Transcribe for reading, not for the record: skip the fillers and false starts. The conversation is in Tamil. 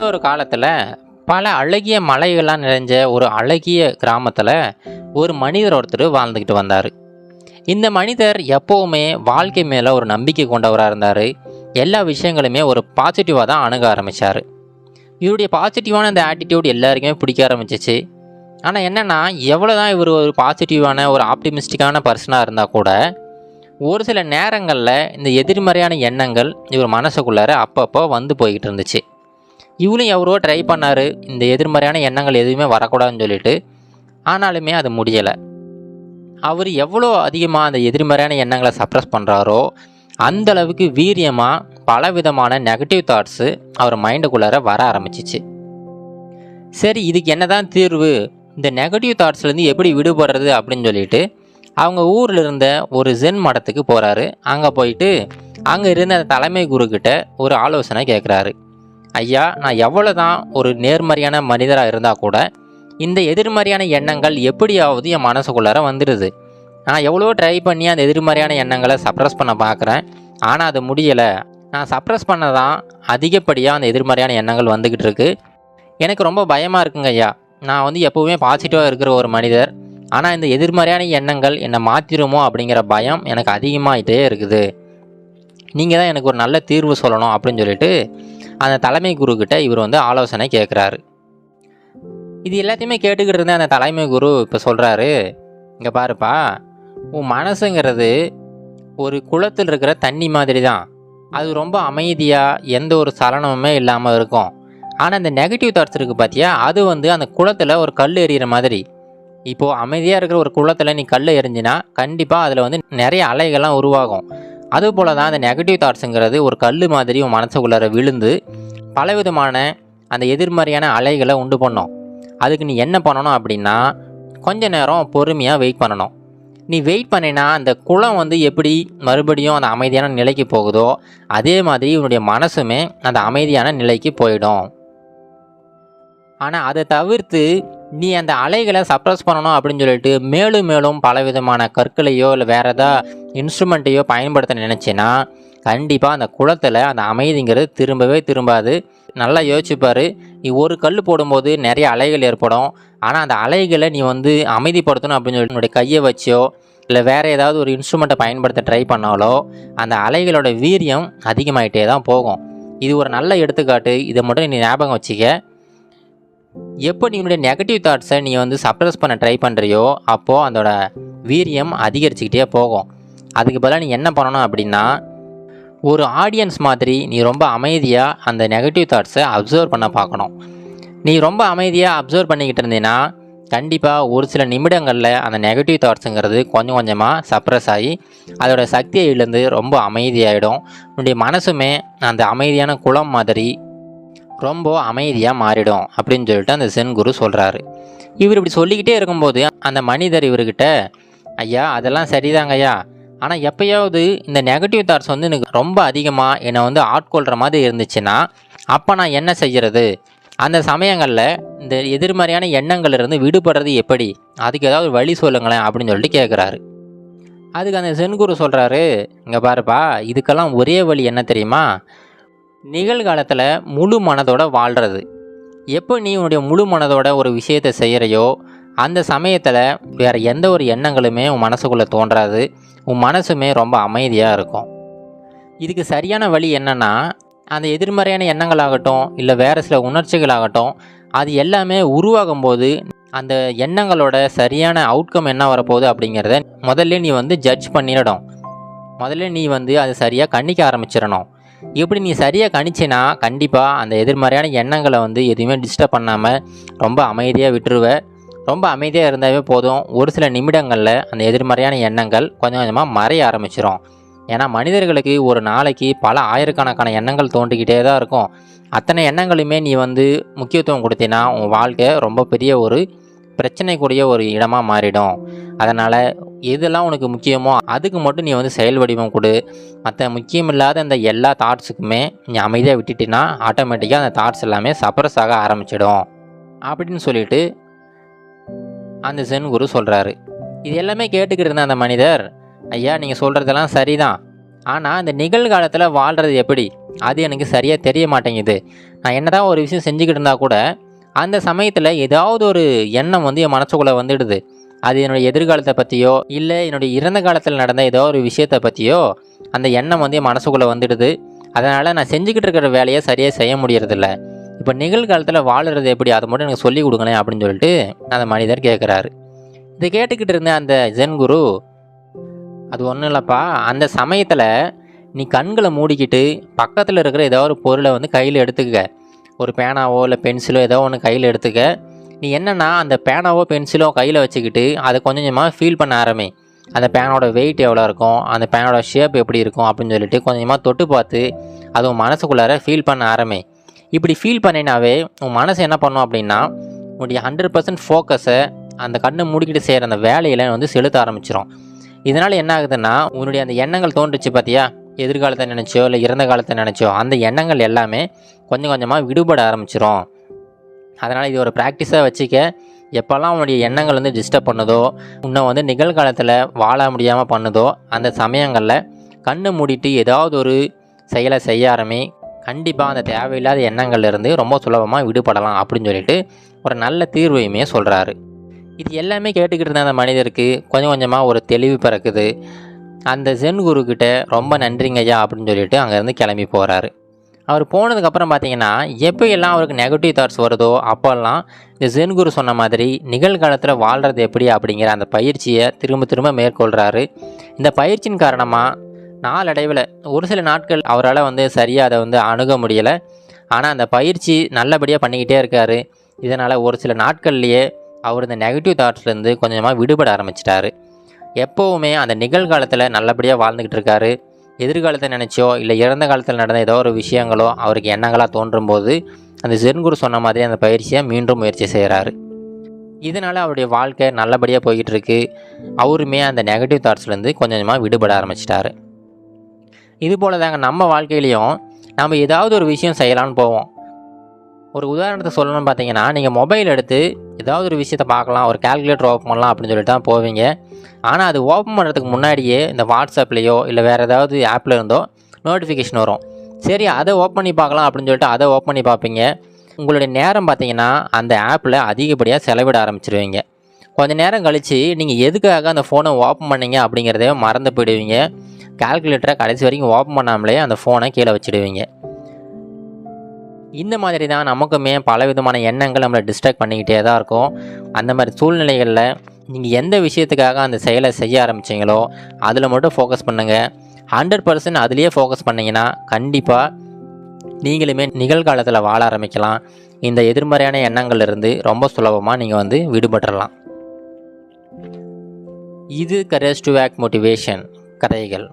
முன்னொரு காலத்தில் பல அழகிய மலைகள்லாம் நிறைஞ்ச ஒரு அழகிய கிராமத்தில் ஒரு மனிதர் ஒருத்தர் வாழ்ந்துக்கிட்டு வந்தார். இந்த மனிதர் எப்போவுமே வாழ்க்கை மேலே ஒரு நம்பிக்கை கொண்டவராக இருந்தார். எல்லா விஷயங்களுமே ஒரு பாசிட்டிவாக தான் அணுக ஆரம்பித்தார். இவருடைய பாசிட்டிவான இந்த ஆட்டிடியூட் எல்லாருக்குமே பிடிக்க ஆரம்பிச்சிச்சு. ஆனால் என்னென்னா, எவ்வளோ தான் இவர் ஒரு பாசிட்டிவான ஒரு ஆப்டிமிஸ்டிக்கான பர்சனாக இருந்தால் கூட ஒரு சில நேரங்களில் இந்த எதிர்மறையான எண்ணங்கள் இவர் மனசுக்குள்ளார அப்பப்போ வந்து போய்கிட்டு இருந்துச்சு. இவரும் எவரோ ட்ரை பண்ணார், இந்த எதிர்மறையான எண்ணங்கள் எதுவுமே வரக்கூடாதுன்னு சொல்லிட்டு. ஆனாலுமே அது முடியலை. அவர் எவ்வளோ அதிகமாக அந்த எதிர்மறையான எண்ணங்களை சப்ரஸ் பண்ணுறாரோ அந்த அளவுக்கு வீரியமாக பலவிதமான நெகட்டிவ் தாட்ஸு அவர் மைண்டுக்குள்ளார வர ஆரம்பிச்சிச்சு. சரி, இதுக்கு என்ன தான் தீர்வு, இந்த நெகட்டிவ் தாட்ஸ்லேருந்து எப்படி விடுபடுறது அப்படின்னு சொல்லிட்டு அவங்க ஊரில் இருந்த ஒரு ஜென் மடத்துக்கு போகிறாரு. அங்கே போயிட்டு அங்கே இருந்த அந்த தலைமை குருக்கிட்ட ஒரு ஆலோசனை கேட்குறாரு. ஐயா, நான் எவ்வளோ தான் ஒரு நேர்மறையான மனிதராக இருந்தால் கூட இந்த எதிர்மறையான எண்ணங்கள் எப்படியாவது என் மனசுக்குள்ளார வந்துடுது. நான் எவ்வளோ ட்ரை பண்ணி அந்த எதிர்மறையான எண்ணங்களை சப்ரஸ் பண்ண பார்க்குறேன், ஆனால் அது முடியலை. நான் சப்ரஸ் பண்ண தான் அதிகப்படியாக அந்த எதிர்மறையான எண்ணங்கள் வந்துக்கிட்டு இருக்கு. எனக்கு ரொம்ப பயமாக இருக்குங்க ஐயா. நான் எப்போவுமே பாசிட்டிவாக இருக்கிற ஒரு மனிதர், ஆனால் இந்த எதிர்மறையான எண்ணங்கள் என்னை மாற்றிடுமோ அப்படிங்கிற பயம் எனக்கு அதிகமாகிட்டே இருக்குது. நீங்கள் தான் எனக்கு ஒரு நல்ல தீர்வு சொல்லணும் அப்படின்னு சொல்லிட்டு அந்த தலைமை குருக்கிட்ட இவர் ஆலோசனை கேட்குறாரு. இது எல்லாத்தையுமே கேட்டுக்கிட்டு இருந்த அந்த தலைமை குரு இப்போ சொல்கிறாரு, இங்கே பாருப்பா, உன் மனசுங்கிறது ஒரு குளத்தில் இருக்கிற தண்ணி மாதிரி தான். அது ரொம்ப அமைதியாக எந்த ஒரு சலனமுமே இல்லாமல் இருக்கும். ஆனால் இந்த நெகட்டிவ் தாட்ஸ் இருக்குது பார்த்தியா, அது அந்த குளத்தில் ஒரு கல் எறிகிற மாதிரி. இப்போது அமைதியாக இருக்கிற ஒரு குளத்தில் நீ கல் எறிஞ்சினா கண்டிப்பாக அதில் நிறைய அலைகள்லாம் உருவாகும். அதுபோல் தான் அந்த நெகட்டிவ் தாட்ஸுங்கிறது ஒரு கல் மாதிரி உன் மனசுக்குள்ளார விழுந்து பலவிதமான அந்த எதிர்மறையான அலைகளை உண்டு பண்ணும். அதுக்கு நீ என்ன பண்ணணும் அப்படின்னா, கொஞ்ச நேரம் பொறுமையாக வெயிட் பண்ணணும். நீ வெயிட் பண்ணினா அந்த குளம் எப்படி மறுபடியும் அந்த அமைதியான நிலைக்கு போகுதோ அதே மாதிரி உன்னுடைய மனசுமே அந்த அமைதியான நிலைக்கு போயிடும். ஆனால் அதை தவிர்த்து நீ அந்த அலைகளை சப்ரஸ் பண்ணணும் அப்படின்னு சொல்லிட்டு மேலும் மேலும் பலவிதமான கற்களையோ இல்லை வேறு ஏதாவது இன்ஸ்ட்ருமெண்ட்டையோ பயன்படுத்த நினச்சின்னா கண்டிப்பாக அந்த குளத்தில் அந்த அமைதிங்கிறது திரும்பவே திரும்பாது. நல்லா யோசிச்சுப்பார். நீ ஒரு கல் போடும்போது நிறைய அலைகள் ஏற்படும். ஆனால் அந்த அலைகளை நீ அமைதிப்படுத்தணும் அப்படின்னு சொல்லிட்டு உன்னுடைய கையை வச்சோ இல்லை வேறு ஏதாவது ஒரு இன்ஸ்ட்ருமெண்ட்டை பயன்படுத்த ட்ரை பண்ணாலோ அந்த அலைகளோட வீரியம் அதிகமாகிட்டே தான் போகும். இது ஒரு நல்ல எடுத்துக்காட்டு. இதை மட்டும் நீ ஞாபகம் வச்சுக்க. எப்போ நீ உன்னுடைய நெகட்டிவ் தாட்ஸை நீ சப்ரஸ் பண்ண ட்ரை பண்ணுறியோ அப்போது அதோட வீரியம் அதிகரிச்சுக்கிட்டே போகும். அதுக்கு பதிலாக நீ என்ன பண்ணணும் அப்படின்னா, ஒரு ஆடியன்ஸ் மாதிரி நீ ரொம்ப அமைதியாக அந்த நெகட்டிவ் தாட்ஸை அப்சர்வ் பண்ண பார்க்கணும். நீ ரொம்ப அமைதியாக அப்சர்வ் பண்ணிக்கிட்டு இருந்தீன்னா கண்டிப்பாக ஒரு சில நிமிடங்களில் அந்த நெகட்டிவ் தாட்ஸுங்கிறது கொஞ்சம் கொஞ்சமாக சப்ரஸ் ஆகி அதோட சக்தியை இழந்து ரொம்ப அமைதியாகிடும். உன்னுடைய மனசுமே அந்த அமைதியான குளம் மாதிரி ரொம்ப அமைதியாக மாறிடும் அப்படின்னு சொல்லிட்டு அந்த சென் குரு சொல்கிறாரு. இவர் இப்படி சொல்லிக்கிட்டே இருக்கும்போது அந்த மனிதர் இவர்கிட்ட, ஐயா அதெல்லாம் சரிதாங்க ஐயா, ஆனால் எப்போயாவது இந்த நெகட்டிவ் தாட்ஸ் எனக்கு ரொம்ப அதிகமாக என்னை ஆட்கொள்கிற மாதிரி இருந்துச்சுன்னா அப்போ நான் என்ன செய்கிறது, அந்த சமயங்களில் இந்த எதிர்மறையான எண்ணங்கள்லேருந்து விடுபடுறது எப்படி, அதுக்கு ஏதாவது வழி சொல்லுங்களேன் அப்படின்னு சொல்லிட்டு கேட்குறாரு. அதுக்கு அந்த சென் குரு சொல்கிறாரு, இங்கே பாருப்பா, இதுக்கெல்லாம் ஒரே வழி என்ன தெரியுமா, நிகழ்காலத்தில் முழு மனதோட வாழ்கிறது. எப்போ நீ உன்னுடைய முழு மனதோட ஒரு விஷயத்தை செய்கிறையோ அந்த சமயத்தில் வேறு எந்த ஒரு எண்ணங்களுமே உன் மனசுக்குள்ளே தோன்றாது. உன் மனசுமே ரொம்ப அமைதியாக இருக்கும். இதுக்கு சரியான வழி என்னென்னா, அந்த எதிர்மறையான எண்ணங்களாகட்டும் இல்லை வேறு சில உணர்ச்சிகளாகட்டும் அது எல்லாமே உருவாகும் போது அந்த எண்ணங்களோட சரியான அவுட்கம் என்ன வரப்போகுது அப்படிங்கிறத முதல்ல நீ ஜட்ஜ் பண்ணிடணும். முதல்ல நீ அதை சரியாக கணிக்க ஆரம்பிச்சிடணும். எப்படி நீ சரியாக கணிச்சினா கண்டிப்பாக அந்த எதிர்மறையான எண்ணங்களை எதுவுமே டிஸ்டர்ப் பண்ணாமல் ரொம்ப அமைதியாக விட்டுருவ. ரொம்ப அமைதியாக இருந்தாவே போதும். ஒரு சில நிமிடங்களில் அந்த எதிர்மறையான எண்ணங்கள் கொஞ்சம் கொஞ்சமாக மறைய ஆரம்பிச்சிடும். ஏன்னா மனிதர்களுக்கு ஒரு நாளைக்கு பல ஆயிரக்கணக்கான எண்ணங்கள் தோன்றிக்கிட்டே தான் இருக்கும். அத்தனை எண்ணங்களுமே நீ முக்கியத்துவம் கொடுத்தினா உன் வாழ்க்கை ரொம்ப பெரிய ஒரு பிரச்சனைக்குரிய ஒரு இடமாக மாறிடும். அதனால் எதெல்லாம் உனக்கு முக்கியமோ அதுக்கு மட்டும் நீ செயல் வடிவம் கொடு. மற்ற முக்கியமில்லாத அந்த எல்லா தாட்ஸுக்குமே நீ அமைதியாக விட்டுட்டினா ஆட்டோமேட்டிக்காக அந்த தாட்ஸ் எல்லாமே சப்ரஸ் ஆக ஆரம்பிச்சிடும் அப்படின்னு சொல்லிட்டு அந்த சென் குரு சொல்கிறாரு. இது எல்லாமே கேட்டுக்கிட்டு இருந்த அந்த மனிதர், ஐயா நீங்கள் சொல்கிறதெல்லாம் சரிதான், ஆனால் இந்த நிகழ்காலத்தில் வாழ்கிறது எப்படி, அது எனக்கு சரியாக தெரிய மாட்டேங்குது. நான் என்னதான் ஒரு விஷயம் செஞ்சுக்கிட்டு இருந்தால் கூட அந்த சமயத்தில் ஏதாவது ஒரு எண்ணம் வந்து என் மனசுக்குள்ளே வந்துடுது. அது என்னுடைய எதிர்காலத்தை பற்றியோ இல்லை என்னுடைய இறந்த காலத்தில் நடந்த ஏதோ ஒரு விஷயத்தை பற்றியோ அந்த எண்ணம் வந்து என் மனசுக்குள்ளே வந்துடுது. அதனால் நான் செஞ்சுக்கிட்டு இருக்கிற வேலையை சரியாக செய்ய முடியறதில்ல. இப்போ நிகழ்காலத்தில் வாழுறது எப்படி, அதை மட்டும் எனக்கு சொல்லிக் கொடுங்களேன் அப்படின்னு சொல்லிட்டு அந்த மனிதர் கேட்குறாரு. இதை கேட்டுக்கிட்டு இருந்த அந்த ஜென் குரு, அது ஒன்றும் இல்லைப்பா, அந்த சமயத்தில் நீ கண்களை மூடிக்கிட்டு பக்கத்தில் இருக்கிற ஏதோ ஒரு பொருளை வந்து கையில் எடுத்துக்க. ஒரு பேனாவோ இல்லை பென்சிலோ ஏதோ ஒன்று கையில் எடுத்துக்க. நீ என்னென்னா அந்த பேனாவோ பென்சிலோ கையில் வச்சுக்கிட்டு அதை கொஞ்சம் கொஞ்சமாக ஃபீல் பண்ண ஆரம்பி. அந்த பேனோட வெயிட் எவ்வளோ இருக்கும், அந்த பேனோட ஷேப் எப்படி இருக்கும் அப்படின்னு சொல்லிட்டு கொஞ்சமாக தொட்டு பார்த்து அது உன் மனசுக்குள்ளார ஃபீல் பண்ண ஆரம்பி. இப்படி ஃபீல் பண்ணினாவே உன் மனசு என்ன பண்ணும் அப்படின்னா உன்னுடைய 100% ஃபோக்கஸை அந்த கண்ணை மூடிக்கிட்டு செய்கிற அந்த வேலையில் வந்து செலுத்த ஆரம்பிச்சிடும். இதனால் என்ன ஆகுதுன்னா உன்னுடைய அந்த எண்ணங்கள் தோன்றுச்சு பார்த்தியா, எதிர்காலத்தை நினச்சோ இல்லை இறந்த காலத்தை நினச்சோ அந்த எண்ணங்கள் எல்லாமே கொஞ்சம் கொஞ்சமாக விடுபட ஆரம்பிச்சிடும். அதனால் இது ஒரு ப்ராக்டிஸாக வச்சுக்க. எப்போல்லாம் உன்னுடைய எண்ணங்கள் வந்து டிஸ்டர்ப் பண்ணுதோ, இன்னும் வந்து நிகழ்காலத்தில் வாழ முடியாமல் பண்ணுதோ, அந்த சமயங்களில் கண்ணை மூடிட்டு ஏதாவது ஒரு செயலை செய்ய ஆரம்பி. கண்டிப்பாக அந்த தேவையில்லாத எண்ணங்கள்லேருந்து ரொம்ப சுலபமாக விடுபடலாம் அப்படின்னு சொல்லிட்டு ஒரு நல்ல தீர்வையுமே சொல்கிறாரு. இது எல்லாமே கேட்டுக்கிட்டு இருந்த அந்த மனிதருக்கு கொஞ்சம் கொஞ்சமாக ஒரு தெளிவு பிறக்குது. அந்த ஜென் குருக்கிட்ட ரொம்ப நன்றிங்க ஐயா அப்படின்னு சொல்லிட்டு அங்கேருந்து கிளம்பி போகிறாரு. அவர் போனதுக்கப்புறம் பார்த்தீங்கன்னா எப்போ எல்லாம் அவருக்கு நெகட்டிவ் தாட்ஸ் வருதோ அப்போல்லாம் இந்த ஜென் குரு சொன்ன மாதிரி நிகழ்காலத்தில் வாழ்கிறது எப்படி அப்படிங்கிற அந்த பயிற்சியை திரும்ப திரும்ப மேற்கொள்கிறாரு. இந்த பயிற்சியின் காரணமாக நாளடைவில் ஒரு சில நாட்கள் அவரால் வந்து சரியாக அதை வந்து அணுக முடியலை. ஆனால் அந்த பயிற்சி நல்லபடியாக பண்ணிக்கிட்டே இருக்கார். இதனால் ஒரு சில நாட்கள்லேயே அவர் இந்த நெகட்டிவ் தாட்ஸ்லேருந்து கொஞ்சமாக விடுபட ஆரம்பிச்சிட்டாரு. எப்போவுமே அந்த நிகழ்காலத்தில் நல்லபடியாக வாழ்ந்துக்கிட்டு இருக்காரு. எதிர்காலத்தை நினச்சோ இல்லை இறந்த காலத்தில் நடந்த ஏதோ ஒரு விஷயங்களோ அவருக்கு எண்ணங்களாக தோன்றும் போது அந்த ஜென் குரு சொன்ன மாதிரி அந்த பயிற்சியை மீண்டும் முயற்சி செய்கிறாரு. இதனால் அவருடைய வாழ்க்கை நல்லபடியாக போய்கிட்டு இருக்கு. அவருமே அந்த நெகட்டிவ் தாட்ஸ்லேருந்து கொஞ்சம் கொஞ்சமாக விடுபட ஆரம்பிச்சிட்டாரு. இது போல் தாங்க நம்ம வாழ்க்கையிலையும் நம்ம ஏதாவது ஒரு விஷயம் செய்யலான்னு போவோம். ஒரு உதாரணத்தை சொல்லணும்னு பார்த்தீங்கன்னா, நீங்கள் மொபைல் எடுத்து ஏதாவது ஒரு விஷயத்தை பார்க்கலாம், ஒரு கால்குலேட்டர் ஓப்பன் பண்ணலாம் அப்படின்னு சொல்லிட்டு தான் போவீங்க. ஆனால் அது ஓப்பன் பண்ணுறதுக்கு முன்னாடியே இந்த வாட்ஸ்அப்லேயோ இல்லை வேறு ஏதாவது ஆப்பில் இருந்தோ நோட்டிஃபிகேஷன் வரும். சரி அதை ஓப்பன் பண்ணி பார்க்கலாம் அப்படின்னு சொல்லிட்டு அதை ஓப்பன் பண்ணி பார்ப்பீங்க. உங்களுடைய நேரம் பார்த்தீங்கன்னா அந்த ஆப்பில் அதிகப்படியாக செலவிட ஆரம்பிச்சிருவீங்க. கொஞ்சம் நேரம் கழித்து நீங்கள் எதுக்காக அந்த ஃபோனை ஓப்பன் பண்ணீங்க அப்படிங்கிறதே மறந்து போயிடுவீங்க. கால்குலேட்டரை கடைசி வரைக்கும் ஓப்பன் பண்ணாமலே அந்த ஃபோனை கீழே வச்சுடுவீங்க. இந்த மாதிரி தான் நமக்குமே பல விதமான எண்ணங்கள் நம்மளை டிஸ்ட்ராக்ட் பண்ணிக்கிட்டே தான் இருக்கும். அந்த மாதிரி சூழ்நிலைகளில் நீங்கள் எந்த விஷயத்துக்காக அந்த செயலை செய்ய ஆரம்பிச்சிங்களோ அதில் மட்டும் ஃபோக்கஸ் பண்ணுங்கள். 100% அதுலேயே ஃபோக்கஸ் பண்ணிங்கன்னா கண்டிப்பாக நீங்களுமே நிகழ்காலத்தில் வாழ ஆரம்பிக்கலாம். இந்த எதிர்மறையான எண்ணங்கள்லேருந்து ரொம்ப சுலபமாக நீங்கள் வந்து விடுபட்டுடலாம். இது கரேஜ் டு ஆக்ட் மோட்டிவேஷன் கதைகள்.